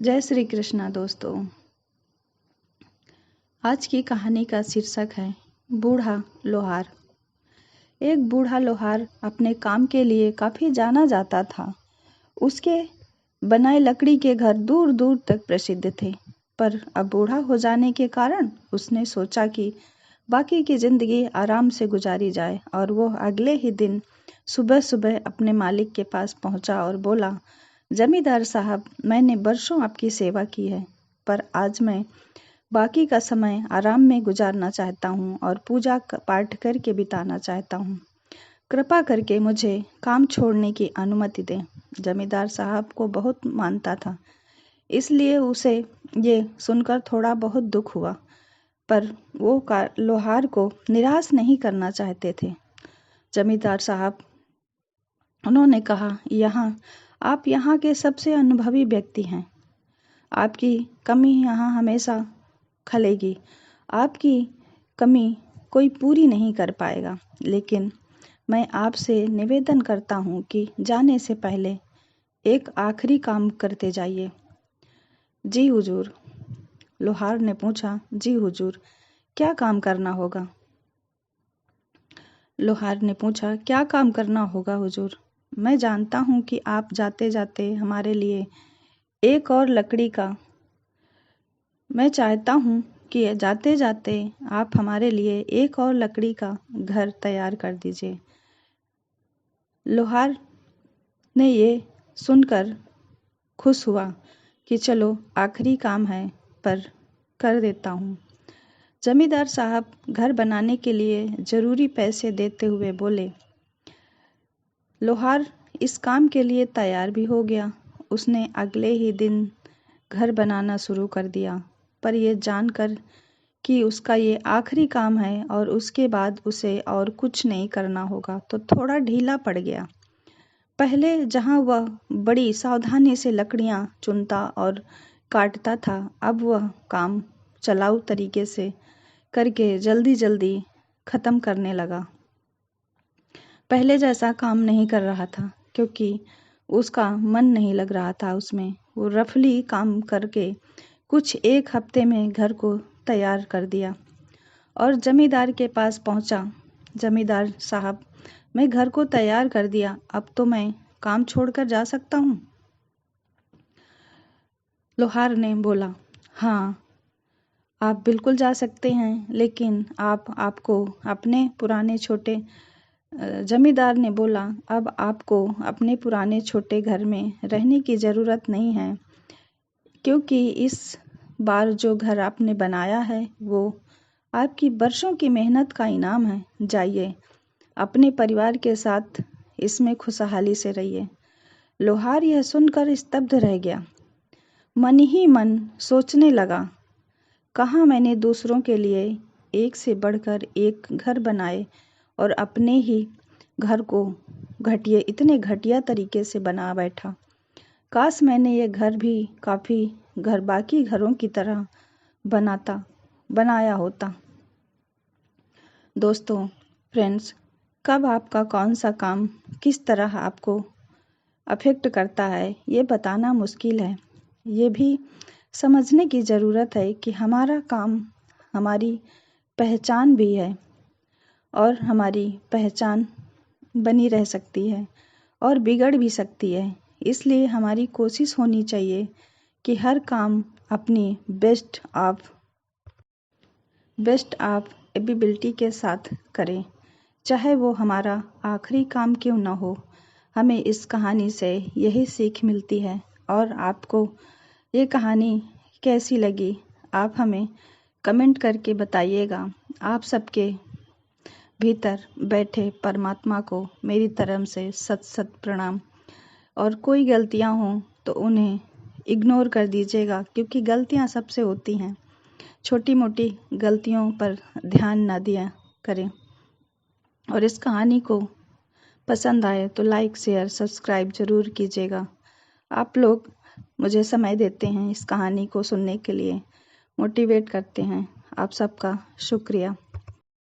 जय श्री कृष्णा दोस्तों। आज की कहानी का शीर्षक है बूढ़ा लोहार। एक बूढ़ा लोहार अपने काम के लिए काफ़ी जाना जाता था। उसके बनाए लकड़ी के घर दूर दूर तक प्रसिद्ध थे। पर अब बूढ़ा हो जाने के कारण उसने सोचा कि बाकी की ज़िंदगी आराम से गुजारी जाए और वो अगले ही दिन सुबह सुबह अपने मालिक के पास पहुंचा और बोला, जमींदार साहब, मैंने बरसों आपकी सेवा की है, पर आज मैं बाकी का समय आराम में गुजारना चाहता हूँ और पूजा पाठ करके बिताना चाहता हूँ। कृपा करके मुझे काम छोड़ने की अनुमति दें। जमींदार साहब को बहुत मानता था, इसलिए उसे ये सुनकर थोड़ा बहुत दुख हुआ, पर वो लोहार को निराश नहीं करना चाहते थे। जमींदार साहब, उन्होंने कहा, आप यहाँ के सबसे अनुभवी व्यक्ति हैं। आपकी कमी यहाँ हमेशा खलेगी। आपकी कमी कोई पूरी नहीं कर पाएगा, लेकिन मैं आपसे निवेदन करता हूँ कि जाने से पहले एक आखिरी काम करते जाइए। जी हुजूर। लोहार ने पूछा, जी हुजूर, क्या काम करना होगा? लोहार ने पूछा, क्या काम करना होगा हुजूर? मैं जानता हूँ कि आप जाते जाते हमारे लिए एक और लकड़ी का मैं चाहता हूँ कि जाते जाते आप हमारे लिए एक और लकड़ी का घर तैयार कर दीजिए। लोहार ने ये सुनकर खुश हुआ कि चलो आखिरी काम है, पर कर देता हूँ। जमींदार साहब घर बनाने के लिए ज़रूरी पैसे देते हुए बोले। लोहार इस काम के लिए तैयार भी हो गया। उसने अगले ही दिन घर बनाना शुरू कर दिया, पर यह जानकर कि उसका ये आखिरी काम है और उसके बाद उसे और कुछ नहीं करना होगा, तो थोड़ा ढीला पड़ गया। पहले जहाँ वह बड़ी सावधानी से लकड़ियाँ चुनता और काटता था, अब वह काम चलाऊ तरीके से करके जल्दी जल्दी ख़त्म करने लगा। पहले जैसा काम नहीं कर रहा था, क्योंकि उसका मन नहीं लग रहा था उसमें। वो रफली काम करके कुछ एक हफ्ते में घर को तैयार कर दिया और जमींदार के पास पहुंचा। जमींदार साहब, मैं घर को तैयार कर दिया, अब तो मैं काम छोड़कर जा सकता हूँ? लोहार ने बोला, हाँ, आप बिल्कुल जा सकते हैं, लेकिन आपको अपने पुराने छोटे जमींदार ने बोला, अब आपको अपने पुराने छोटे घर में रहने की ज़रूरत नहीं है, क्योंकि इस बार जो घर आपने बनाया है वो आपकी बरसों की मेहनत का इनाम है। जाइए, अपने परिवार के साथ इसमें खुशहाली से रहिए। लोहार यह सुनकर स्तब्ध रह गया। मन ही मन सोचने लगा, कहाँ मैंने दूसरों के लिए एक से बढ़कर एक घर बनाए और अपने ही घर को इतने घटिया तरीके से बना बैठा। काश मैंने ये घर भी काफ़ी बाकी घरों की तरह बनाया होता। दोस्तों, फ्रेंड्स, कब आपका कौन सा काम किस तरह आपको अफेक्ट करता है, ये बताना मुश्किल है। ये भी समझने की ज़रूरत है कि हमारा काम हमारी पहचान भी है और हमारी पहचान बनी रह सकती है और बिगड़ भी सकती है। इसलिए हमारी कोशिश होनी चाहिए कि हर काम अपनी बेस्ट ऑफ एबिलिटी के साथ करें, चाहे वो हमारा आखिरी काम क्यों ना हो। हमें इस कहानी से यही सीख मिलती है। और आपको ये कहानी कैसी लगी, आप हमें कमेंट करके बताइएगा। आप सबके भीतर बैठे परमात्मा को मेरी तरफ से सत सत प्रणाम। और कोई गलतियां हों तो उन्हें इग्नोर कर दीजिएगा, क्योंकि गलतियां सबसे होती हैं। छोटी मोटी गलतियों पर ध्यान ना दिया करें। और इस कहानी को पसंद आए तो लाइक, शेयर, सब्सक्राइब ज़रूर कीजिएगा। आप लोग मुझे समय देते हैं इस कहानी को सुनने के लिए, मोटिवेट करते हैं। आप सबका शुक्रिया।